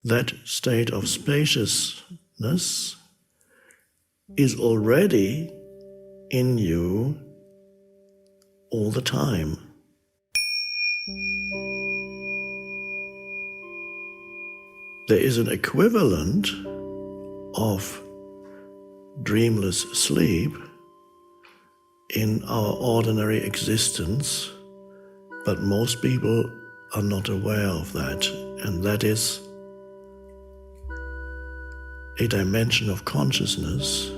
that state of spaciousness is already in you all the time. There is an equivalent of dreamless sleep in our ordinary existence, but most people are not aware of that, and that is a dimension of consciousness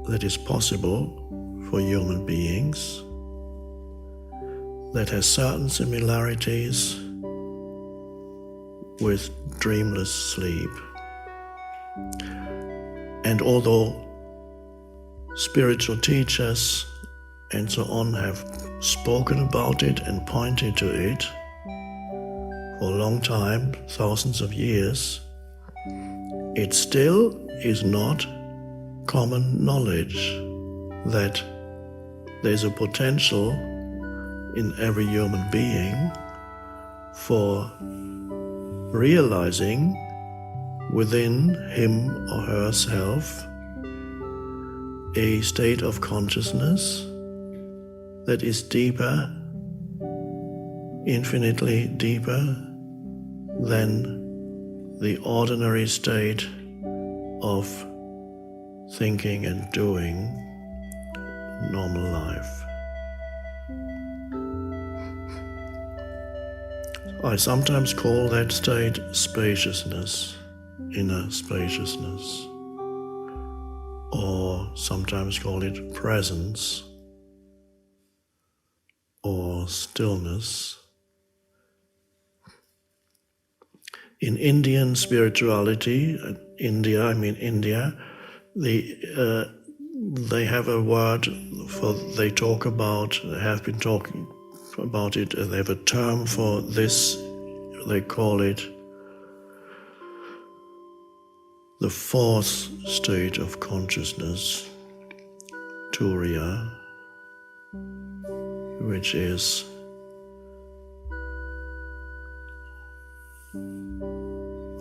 that is possible for human beings, that has certain similarities with dreamless sleep. And although spiritual teachers and so on have spoken about it and pointed to it for a long time, thousands of years, it still is not common knowledge that there's a potential in every human being for realizing within him or herself a state of consciousness that is deeper, infinitely deeper than the ordinary state of thinking and doing normal life. I sometimes call that state spaciousness, inner spaciousness, or sometimes call it presence or stillness. In Indian spirituality, India, they have a word for, they have been talking about it, they have a term for this, they call it the fourth state of consciousness, Turiya, which is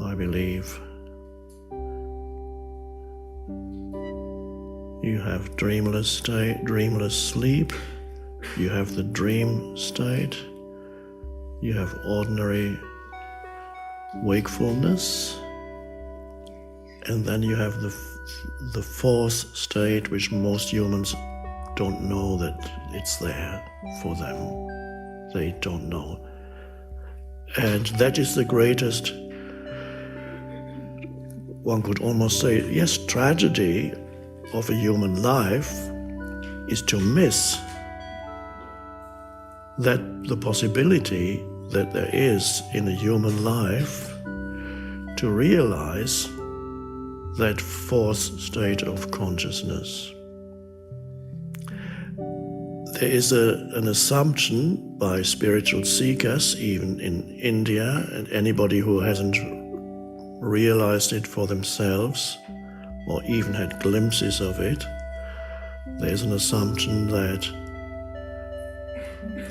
I believe you have dreamless sleep, you have the dream state, you have ordinary wakefulness, and then you have the fourth state, which most humans don't know that it's there for them. They don't know. And that is the greatest, one could almost say, yes, tragedy of a human life is to miss that the possibility that there is in a human life to realize that fourth state of consciousness. There is an assumption by spiritual seekers, even in India, and anybody who hasn't realized it for themselves or even had glimpses of it, there's an assumption that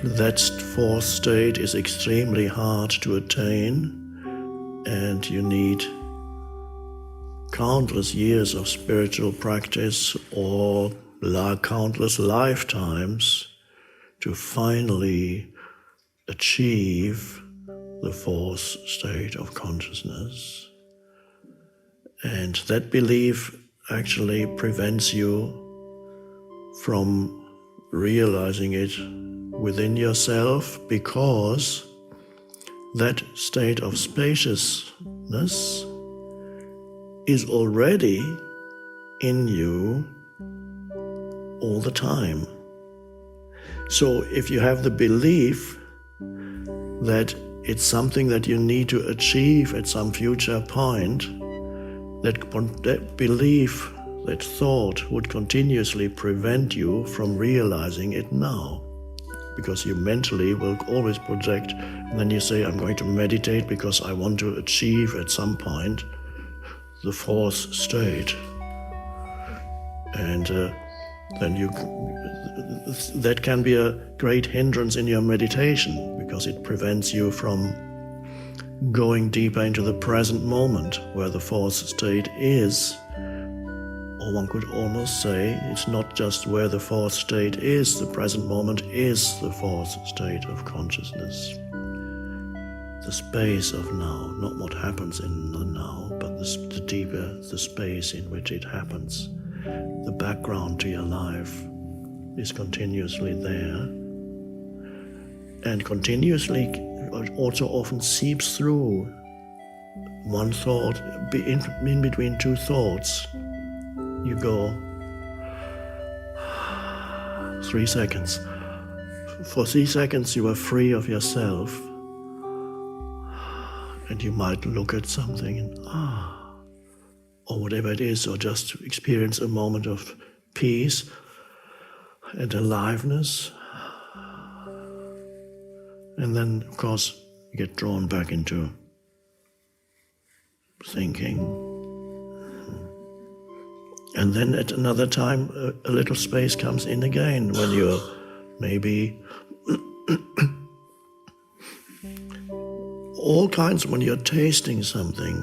that fourth state is extremely hard to attain, and you need countless years of spiritual practice or countless lifetimes to finally achieve the fourth state of consciousness. And that belief actually prevents you from realizing it within yourself, because that state of spaciousness is already in you all the time. So if you have the belief that it's something that you need to achieve at some future point, that belief, that thought would continuously prevent you from realizing it now. Because you mentally will always project, and then you say, I'm going to meditate because I want to achieve at some point the fourth state. And then that can be a great hindrance in your meditation, because it prevents you from going deeper into the present moment where the fourth state is. Or one could almost say it's not just where the fourth state is, the present moment is the fourth state of consciousness. The space of now, not what happens in the now, but the deeper the space in which it happens. The background to your life is continuously there, and continuously also often seeps through one thought, in between two thoughts. You go 3 seconds. For 3 seconds you are free of yourself, and you might look at something and or whatever it is, or just experience a moment of peace and aliveness. And then, of course, you get drawn back into thinking. And then at another time, a little space comes in again when you're maybe all kinds, when you're tasting something.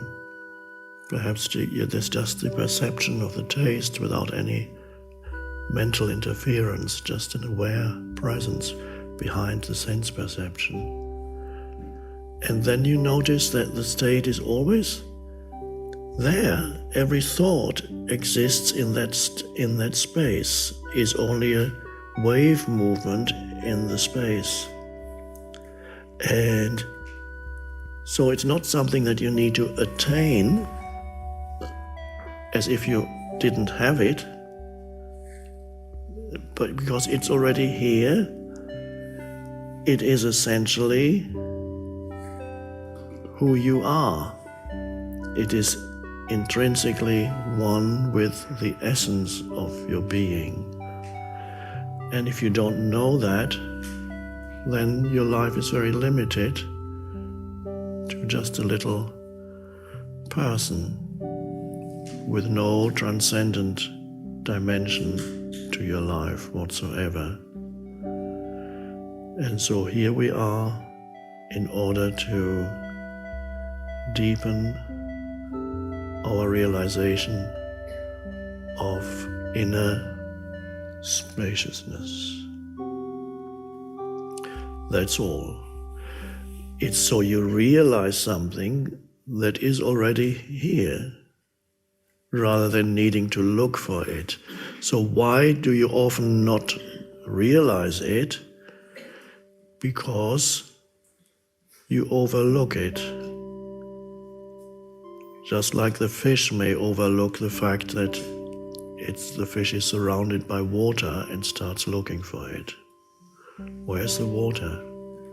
Perhaps there's just the perception of the taste without any mental interference, just an aware presence behind the sense perception. And then you notice that the state is always there. Every thought exists in that space, is only a wave movement in the space. And so it's not something that you need to attain as if you didn't have it, but because it's already here, it is essentially who you are. It is intrinsically one with the essence of your being. And if you don't know that, then your life is very limited to just a little person with no transcendent dimension to your life whatsoever. And so here we are in order to deepen our realization of inner spaciousness. That's all. It's so you realize something that is already here, rather than needing to look for it. So why do you often not realize it? Because you overlook it. Just like the fish may overlook the fact that the fish is surrounded by water and starts looking for it. Where's the water?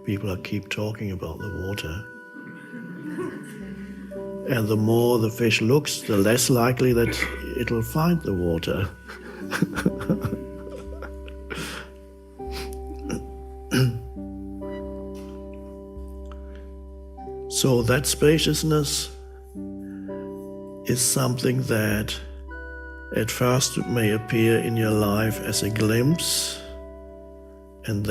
People keep talking about the water. And the more the fish looks, the less likely that it'll find the water. So that spaciousness is something that at first it may appear in your life as a glimpse, and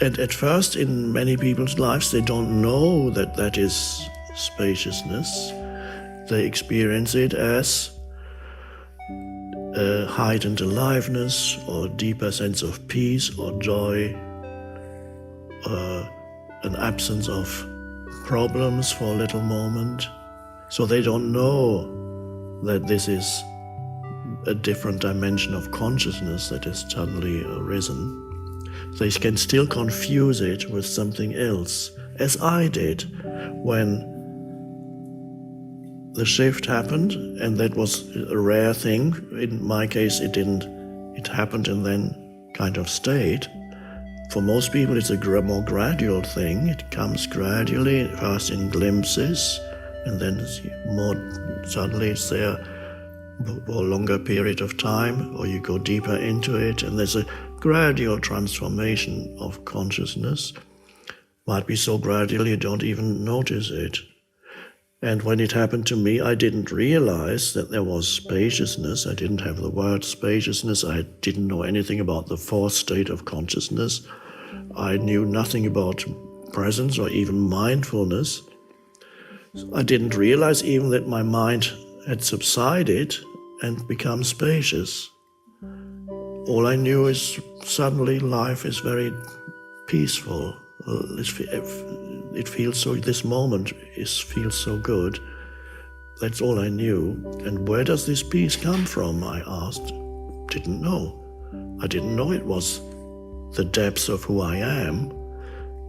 at first in many people's lives they don't know that that is spaciousness. They experience it as a heightened aliveness or deeper sense of peace or joy, an absence of problems for a little moment. So they don't know that this is a different dimension of consciousness that has suddenly arisen. They can still confuse it with something else, as I did when the shift happened, and that was a rare thing. In my case, it happened and then kind of stayed. For most people, it's a more gradual thing. It comes gradually, first in glimpses, and then suddenly it's there for a longer period of time, or you go deeper into it, and there's a gradual transformation of consciousness. Might be so gradual you don't even notice it. And when it happened to me, I didn't realize that there was spaciousness. I didn't have the word spaciousness. I didn't know anything about the fourth state of consciousness. I knew nothing about presence or even mindfulness. I didn't realize even that my mind had subsided and become spacious. All I knew is suddenly life is very peaceful. It feels so, this moment feels so good. That's all I knew. And where does this peace come from, I asked. Didn't know. I didn't know it was the depths of who I am.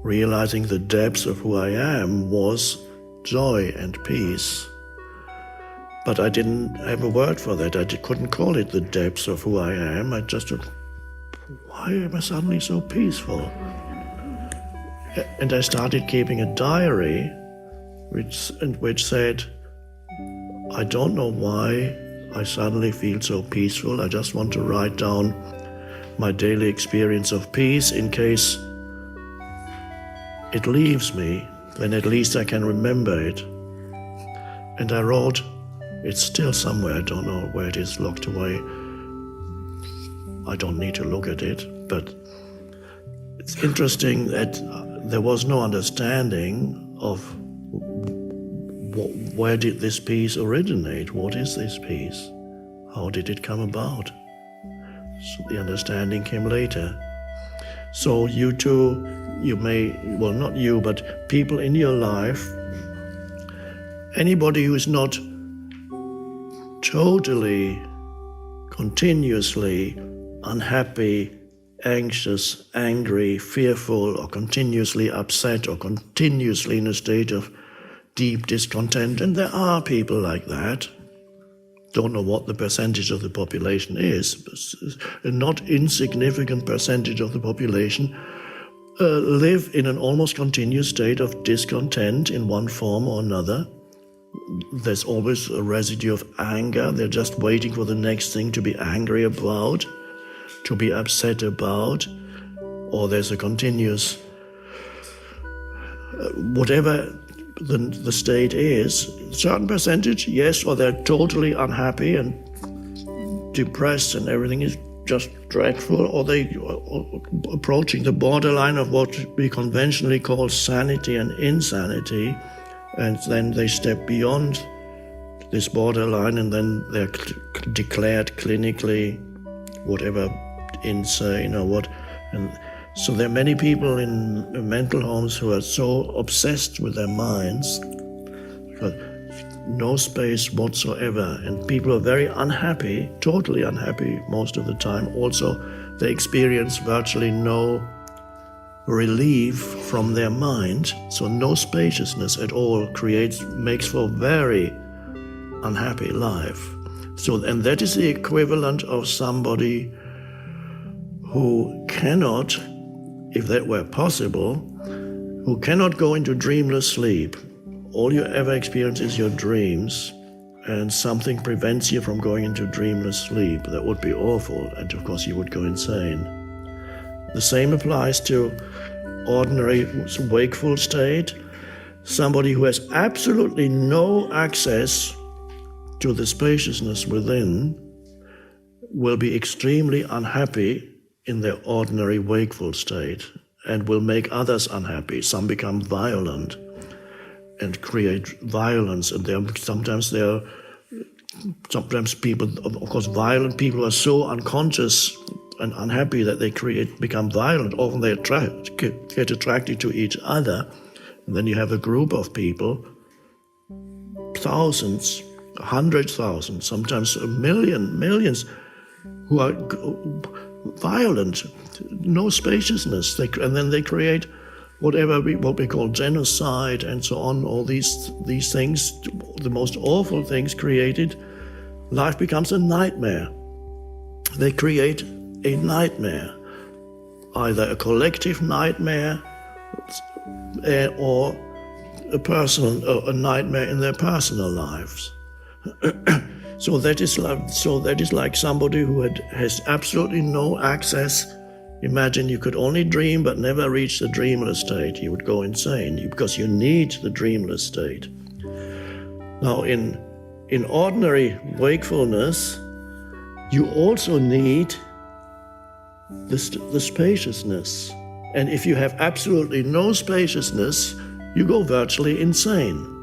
Realizing the depths of who I am was joy and peace. But I didn't have a word for that. I couldn't call it the depths of who I am. I just thought, why am I suddenly so peaceful? And I started keeping a diary which said, I don't know why I suddenly feel so peaceful. I just want to write down my daily experience of peace in case it leaves me, then at least I can remember it. And I wrote, it's still somewhere, I don't know where it is, locked away. I don't need to look at it, but it's interesting that there was no understanding of where did this peace originate? What is this peace? How did it come about? So the understanding came later. So you too, you may, well, not you, but people in your life, anybody who is not totally, continuously unhappy, anxious, angry, fearful, or continuously upset, or continuously in a state of deep discontent, and there are people like that. Don't know what the percentage of the population is, but a not insignificant percentage of the population live in an almost continuous state of discontent in one form or another. There's always a residue of anger. They're just waiting for the next thing to be angry about, to be upset about, or there's a continuous, whatever the state is, a certain percentage, yes, or they're totally unhappy and depressed and everything is just dreadful, or they are approaching the borderline of what we conventionally call sanity and insanity, and then they step beyond this borderline and then they're declared clinically whatever, insane or what. And so there are many people in mental homes who are so obsessed with their minds, no space whatsoever, and people are very unhappy, totally unhappy most of the time. Also, they experience virtually no relief from their mind, so no spaciousness at all makes for a very unhappy life. So, and that is the equivalent of somebody who cannot, if that were possible, who cannot go into dreamless sleep. All you ever experience is your dreams, and something prevents you from going into dreamless sleep. That would be awful, and of course you would go insane. The same applies to ordinary wakeful state. Somebody who has absolutely no access to the spaciousness within will be extremely unhappy in their ordinary wakeful state and will make others unhappy. Some become violent and create violence, and sometimes people, of course, violent people are so unconscious and unhappy that they become violent. Often they get attracted to each other, and then you have a group of people, thousands, 100,000, sometimes millions, who are violent, no spaciousness, and then they create what we call genocide and so on. All these things, the most awful things created. Life becomes a nightmare. They create a nightmare, either a collective nightmare or a nightmare in their personal lives. So that is like somebody who has absolutely no access. Imagine you could only dream but never reach the dreamless state. You would go insane because you need the dreamless state. Now, in ordinary wakefulness, you also need the spaciousness. And if you have absolutely no spaciousness, you go virtually insane.